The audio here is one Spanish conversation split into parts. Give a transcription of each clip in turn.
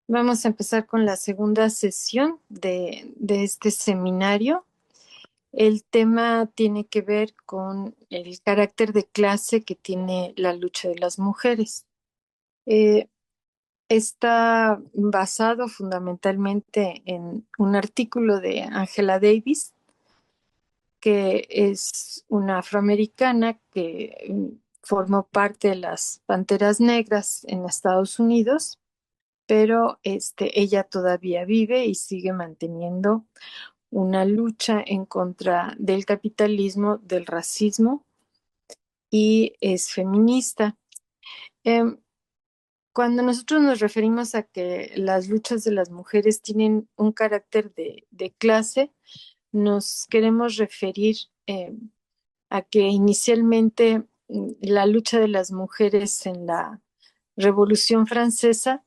Vamos a empezar con la segunda sesión de este seminario. El tema tiene que ver con el carácter de clase que tiene la lucha de las mujeres. Eh, Está basado fundamentalmente en un artículo de Angela Davis, que es una afroamericana que formó parte de las Panteras Negras en Estados Unidos, pero ella todavía vive y sigue manteniendo una lucha en contra del capitalismo, del racismo, y es feminista. Em, Cuando nosotros nos referimos a que las luchas de las mujeres tienen un carácter de clase, nos queremos referir a que inicialmente la lucha de las mujeres en la Revolución Francesa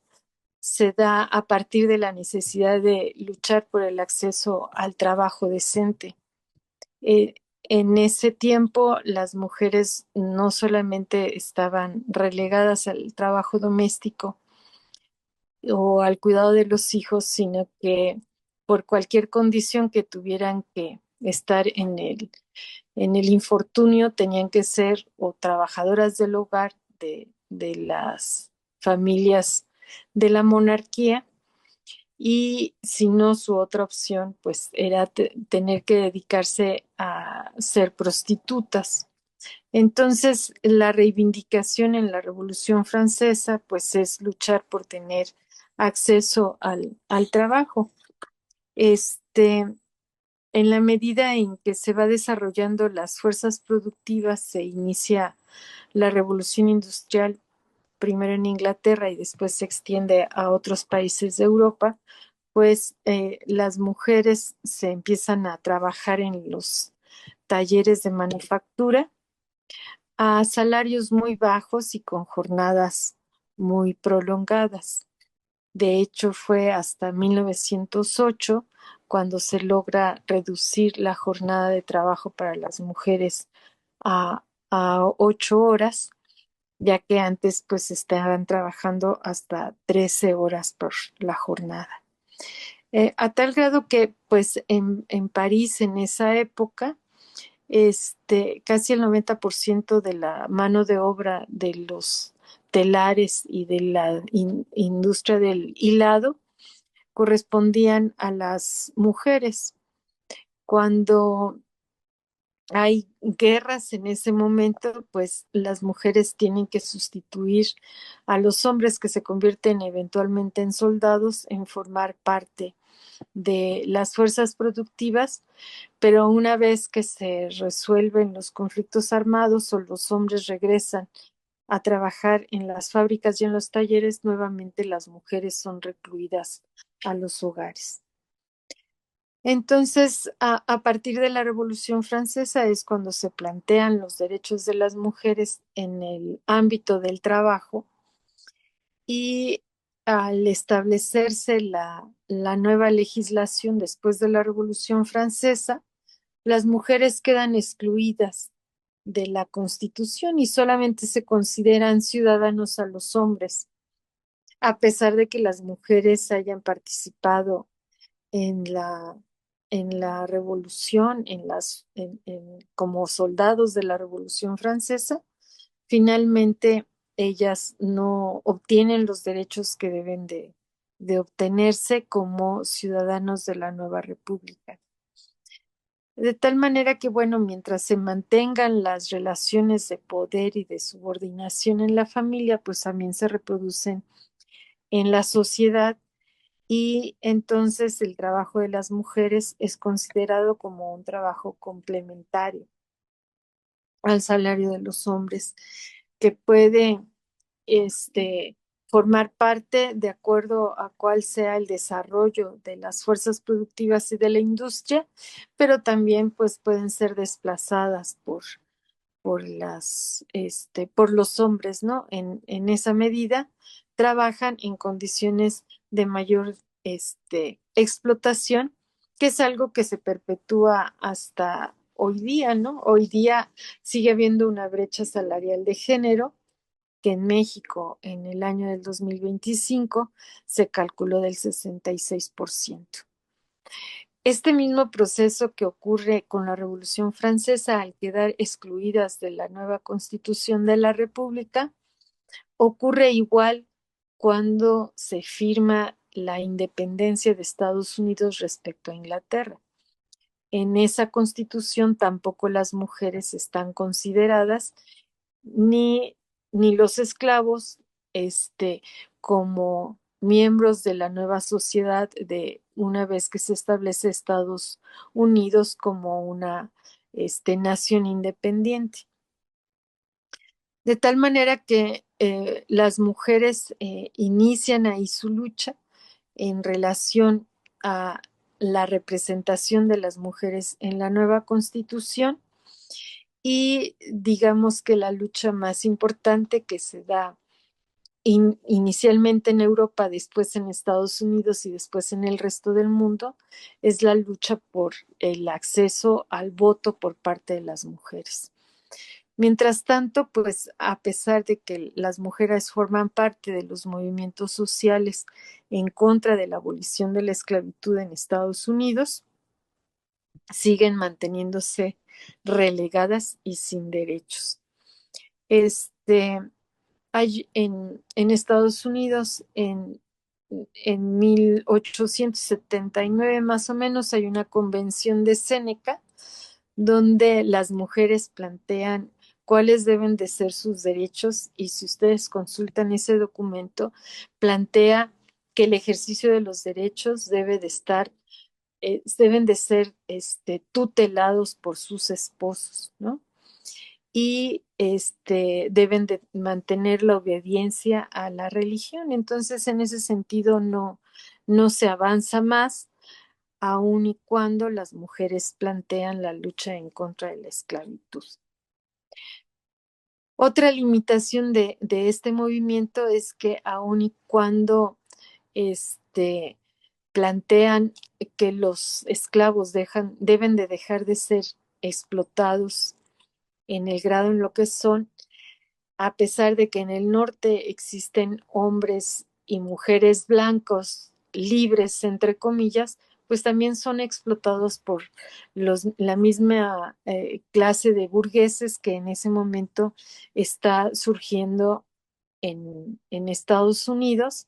se da a partir de la necesidad de luchar por el acceso al trabajo decente. Eh, en ese tiempo, las mujeres no solamente estaban relegadas al trabajo doméstico o al cuidado de los hijos, sino que por cualquier condición que tuvieran que estar en el infortunio, tenían que ser o trabajadoras del hogar de las familias de la monarquía, y si no, su otra opción pues era tener que dedicarse a ser prostitutas. Entonces, la reivindicación en la Revolución Francesa pues es luchar por tener acceso al trabajo. Este, en la medida en que se va desarrollando las fuerzas productivas, se inicia la Revolución Industrial, primero en Inglaterra y después se extiende a otros países de Europa, pues las mujeres se empiezan a trabajar en los talleres de manufactura a salarios muy bajos y con jornadas muy prolongadas. De hecho, fue hasta 1908 cuando se logra reducir la jornada de trabajo para las mujeres a 8 horas, ya que antes pues estaban trabajando hasta 13 horas por la jornada. A tal grado que pues en París en esa época, casi el 90% de la mano de obra de los telares y de la industria del hilado correspondían a las mujeres. Cuando hay guerras en ese momento, pues las mujeres tienen que sustituir a los hombres que se convierten eventualmente en soldados en formar parte de las fuerzas productivas, pero una vez que se resuelven los conflictos armados o los hombres regresan a trabajar en las fábricas y en los talleres, nuevamente las mujeres son recluidas a los hogares. Entonces, a partir de la Revolución Francesa es cuando se plantean los derechos de las mujeres en el ámbito del trabajo, y al establecerse la nueva legislación después de la Revolución Francesa, las mujeres quedan excluidas de la Constitución y solamente se consideran ciudadanos a los hombres, a pesar de que las mujeres hayan participado en en la revolución, como soldados de la Revolución Francesa. Finalmente ellas no obtienen los derechos que deben de obtenerse como ciudadanos de la nueva república. De tal manera que, bueno, mientras se mantengan las relaciones de poder y de subordinación en la familia, pues también se reproducen en la sociedad, y entonces el trabajo de las mujeres es considerado como un trabajo complementario al salario de los hombres, que puede este, formar parte de acuerdo a cuál sea el desarrollo de las fuerzas productivas y de la industria, pero también pues pueden ser desplazadas por los hombres, ¿no? En esa medida trabajan en condiciones de mayor explotación, que es algo que se perpetúa hasta hoy día, ¿no? Hoy día sigue habiendo una brecha salarial de género, que en México en el año del 2025 se calculó del 66%. Este mismo proceso que ocurre con la Revolución Francesa al quedar excluidas de la nueva Constitución de la República, ocurre igual cuando se firma la independencia de Estados Unidos respecto a Inglaterra. En esa constitución tampoco las mujeres están consideradas, ni, ni los esclavos, como miembros de la nueva sociedad de una vez que se establece Estados Unidos como una, nación independiente. De tal manera que las mujeres inician ahí su lucha en relación a la representación de las mujeres en la nueva constitución, y digamos que la lucha más importante que se da inicialmente en Europa, después en Estados Unidos y después en el resto del mundo, es la lucha por el acceso al voto por parte de las mujeres. Mientras tanto, pues a pesar de que las mujeres forman parte de los movimientos sociales en contra de la abolición de la esclavitud en Estados Unidos, siguen manteniéndose relegadas y sin derechos. Hay en Estados Unidos, en 1879 más o menos, hay una convención de Séneca donde las mujeres plantean cuáles deben de ser sus derechos, y si ustedes consultan ese documento, plantea que el ejercicio de los derechos deben de ser tutelados por sus esposos, ¿no? Y deben de mantener la obediencia a la religión. Entonces, en ese sentido, no se avanza más, aun y cuando las mujeres plantean la lucha en contra de la esclavitud. Otra limitación de este movimiento es que aun y cuando plantean que los esclavos deben de dejar de ser explotados en el grado en lo que son, a pesar de que en el norte existen hombres y mujeres blancos libres, entre comillas, pues también son explotados por la misma clase de burgueses que en ese momento está surgiendo en Estados Unidos.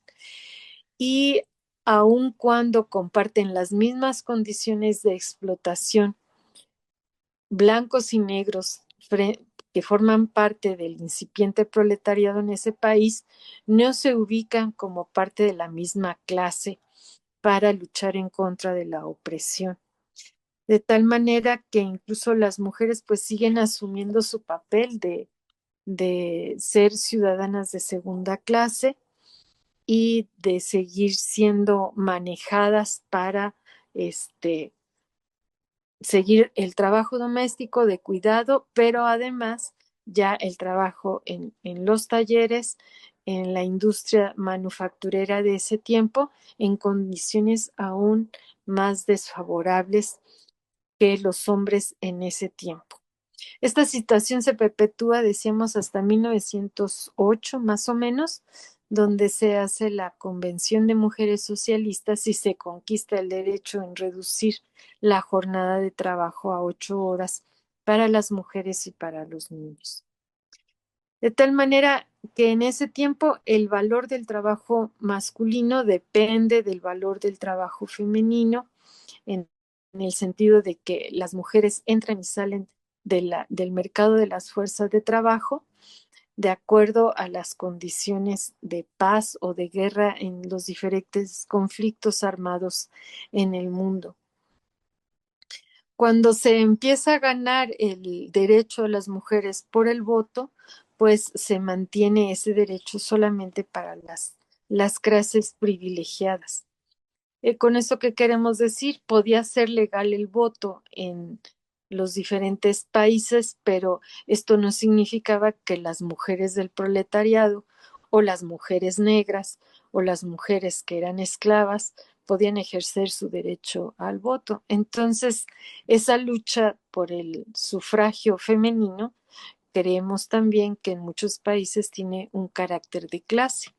Y aun cuando comparten las mismas condiciones de explotación, blancos y negros que forman parte del incipiente proletariado en ese país, no se ubican como parte de la misma clase para luchar en contra de la opresión. De tal manera que incluso las mujeres pues siguen asumiendo su papel de ser ciudadanas de segunda clase y de seguir siendo manejadas para seguir el trabajo doméstico de cuidado, pero además ya el trabajo en los talleres, en la industria manufacturera de ese tiempo, en condiciones aún más desfavorables que los hombres en ese tiempo. Esta situación se perpetúa, decíamos, hasta 1908 más o menos, donde se hace la Convención de Mujeres Socialistas y se conquista el derecho en reducir la jornada de trabajo a 8 horas para las mujeres y para los niños. De tal manera que en ese tiempo el valor del trabajo masculino depende del valor del trabajo femenino, en el sentido de que las mujeres entran y salen del mercado de las fuerzas de trabajo de acuerdo a las condiciones de paz o de guerra en los diferentes conflictos armados en el mundo. Cuando se empieza a ganar el derecho de las mujeres por el voto, pues se mantiene ese derecho solamente para las clases privilegiadas. Con eso, ¿qué queremos decir? Podía ser legal el voto en los diferentes países, pero esto no significaba que las mujeres del proletariado o las mujeres negras o las mujeres que eran esclavas podían ejercer su derecho al voto. Entonces, esa lucha por el sufragio femenino creemos también que en muchos países tiene un carácter de clase,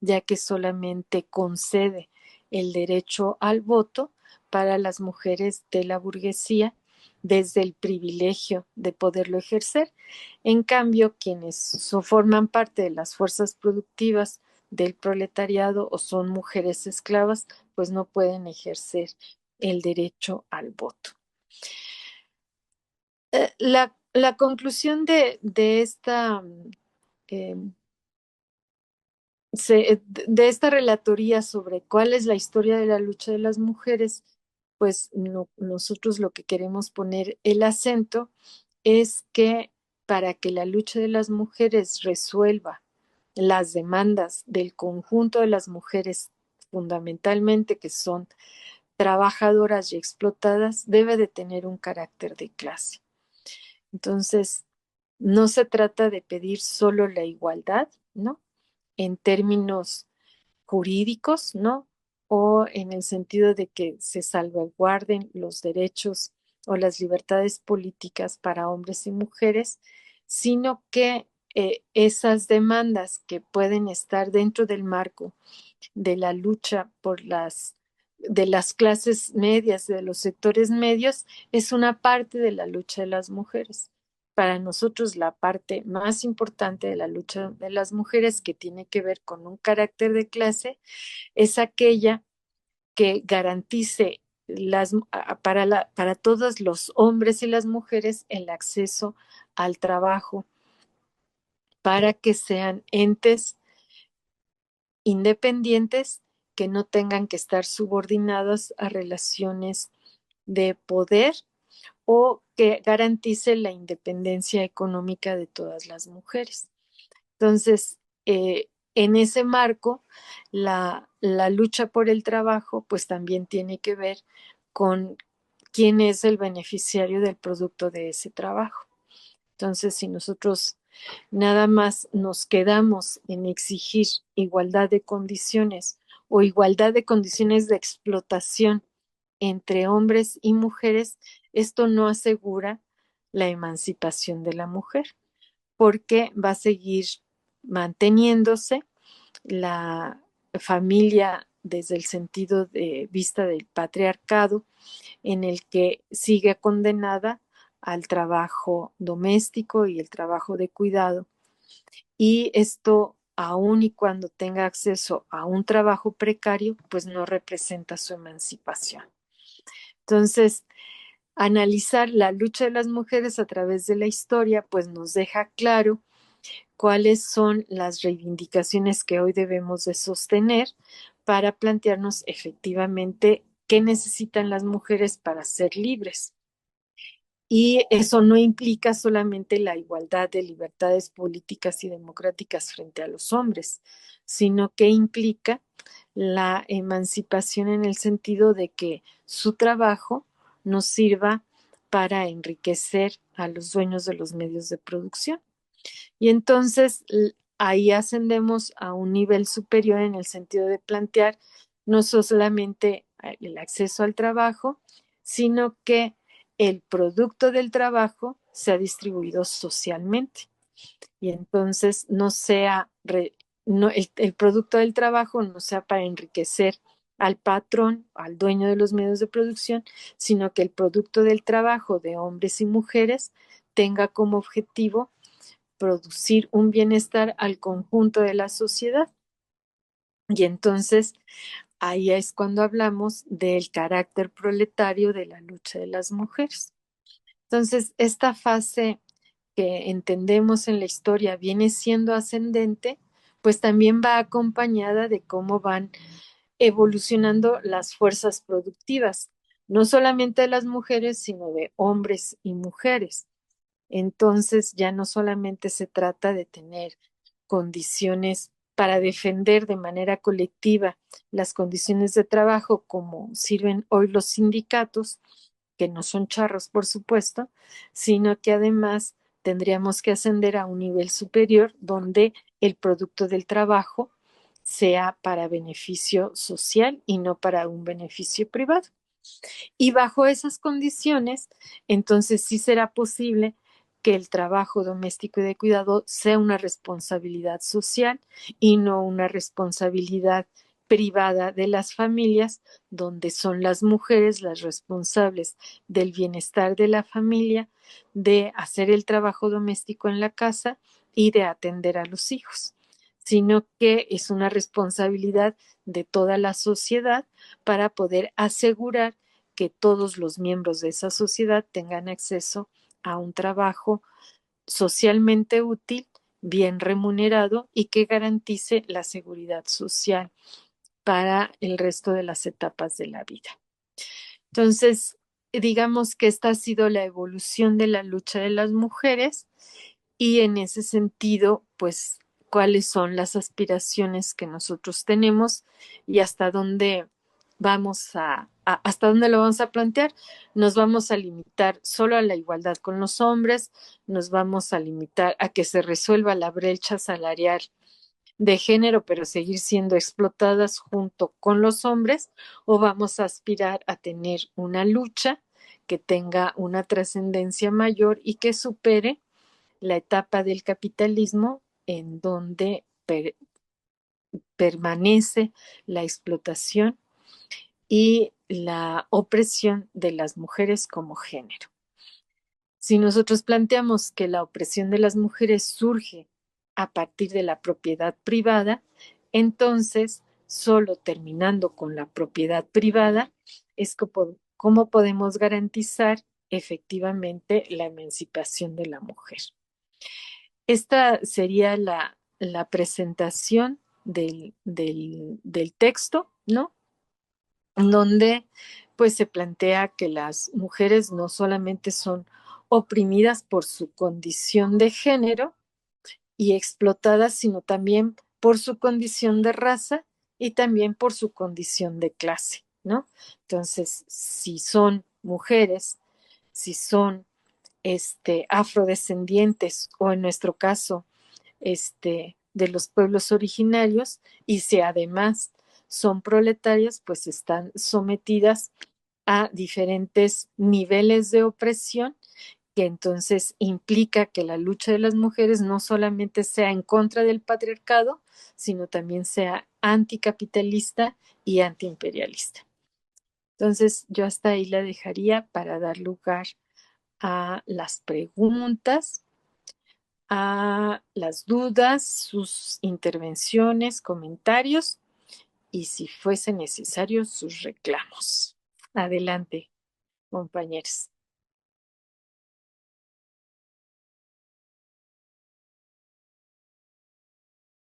ya que solamente concede el derecho al voto para las mujeres de la burguesía desde el privilegio de poderlo ejercer. En cambio, quienes forman parte de las fuerzas productivas del proletariado o son mujeres esclavas, pues no pueden ejercer el derecho al voto. La conclusión de esta eh, de esta relatoría sobre cuál es la historia de la lucha de las mujeres, pues nosotros lo que queremos poner el acento es que para que la lucha de las mujeres resuelva las demandas del conjunto de las mujeres, fundamentalmente que son trabajadoras y explotadas, debe de tener un carácter de clase. Entonces, no se trata de pedir solo la igualdad, ¿no? En términos jurídicos, ¿no? O en el sentido de que se salvaguarden los derechos o las libertades políticas para hombres y mujeres, sino que esas demandas que pueden estar dentro del marco de la lucha de las clases medias, de los sectores medios, es una parte de la lucha de las mujeres. Para nosotros, la parte más importante de la lucha de las mujeres, que tiene que ver con un carácter de clase, es aquella que garantice para todos los hombres y las mujeres el acceso al trabajo para que sean entes independientes que no tengan que estar subordinados a relaciones de poder o que garantice la independencia económica de todas las mujeres. Entonces, en ese marco, la lucha por el trabajo, pues también tiene que ver con quién es el beneficiario del producto de ese trabajo. Entonces, si nosotros nada más nos quedamos en exigir igualdad de condiciones o igualdad de condiciones de explotación entre hombres y mujeres, esto no asegura la emancipación de la mujer, porque va a seguir manteniéndose la familia desde el sentido de vista del patriarcado, en el que sigue condenada al trabajo doméstico y el trabajo de cuidado. Y esto, aun y cuando tenga acceso a un trabajo precario, pues no representa su emancipación. Entonces, analizar la lucha de las mujeres a través de la historia, pues nos deja claro cuáles son las reivindicaciones que hoy debemos de sostener para plantearnos efectivamente qué necesitan las mujeres para ser libres. Y eso no implica solamente la igualdad de libertades políticas y democráticas frente a los hombres, sino que implica la emancipación en el sentido de que su trabajo nos sirva para enriquecer a los dueños de los medios de producción. Y entonces ahí ascendemos a un nivel superior en el sentido de plantear no solamente el acceso al trabajo, sino que el producto del trabajo sea distribuido socialmente. Y entonces el producto del trabajo no sea para enriquecer al patrón, al dueño de los medios de producción, sino que el producto del trabajo de hombres y mujeres tenga como objetivo producir un bienestar al conjunto de la sociedad. Y entonces ahí es cuando hablamos del carácter proletario de la lucha de las mujeres. Entonces, esta fase que entendemos en la historia viene siendo ascendente, pues también va acompañada de cómo van evolucionando las fuerzas productivas, no solamente de las mujeres, sino de hombres y mujeres. Entonces ya no solamente se trata de tener condiciones para defender de manera colectiva las condiciones de trabajo como sirven hoy los sindicatos, que no son charros, por supuesto, sino que además tendríamos que ascender a un nivel superior donde el producto del trabajo sea para beneficio social y no para un beneficio privado. Y bajo esas condiciones, entonces sí será posible que el trabajo doméstico y de cuidado sea una responsabilidad social y no una responsabilidad privada de las familias, donde son las mujeres las responsables del bienestar de la familia, de hacer el trabajo doméstico en la casa y de atender a los hijos, sino que es una responsabilidad de toda la sociedad para poder asegurar que todos los miembros de esa sociedad tengan acceso a un trabajo socialmente útil, bien remunerado y que garantice la seguridad social para el resto de las etapas de la vida. Entonces, digamos que esta ha sido la evolución de la lucha de las mujeres y en ese sentido, pues, cuáles son las aspiraciones que nosotros tenemos y hasta dónde hasta dónde lo vamos a plantear. Nos vamos a limitar solo a la igualdad con los hombres, nos vamos a limitar a que se resuelva la brecha salarial de género, pero seguir siendo explotadas junto con los hombres, o vamos a aspirar a tener una lucha que tenga una trascendencia mayor y que supere la etapa del capitalismo en donde permanece la explotación y la opresión de las mujeres como género. Si nosotros planteamos que la opresión de las mujeres surge a partir de la propiedad privada, entonces, solo terminando con la propiedad privada, es cómo podemos garantizar efectivamente la emancipación de la mujer. Esta sería la presentación del texto, ¿no? Donde pues se plantea que las mujeres no solamente son oprimidas por su condición de género y explotadas, sino también por su condición de raza y también por su condición de clase, ¿no? Entonces, si son mujeres, si son afrodescendientes o en nuestro caso, de los pueblos originarios, y si además son proletarias, pues están sometidas a diferentes niveles de opresión, que entonces implica que la lucha de las mujeres no solamente sea en contra del patriarcado, sino también sea anticapitalista y antiimperialista. Entonces, yo hasta ahí la dejaría para dar lugar a las preguntas, a las dudas, sus intervenciones, comentarios y si fuese necesario sus reclamos. Adelante, compañeros.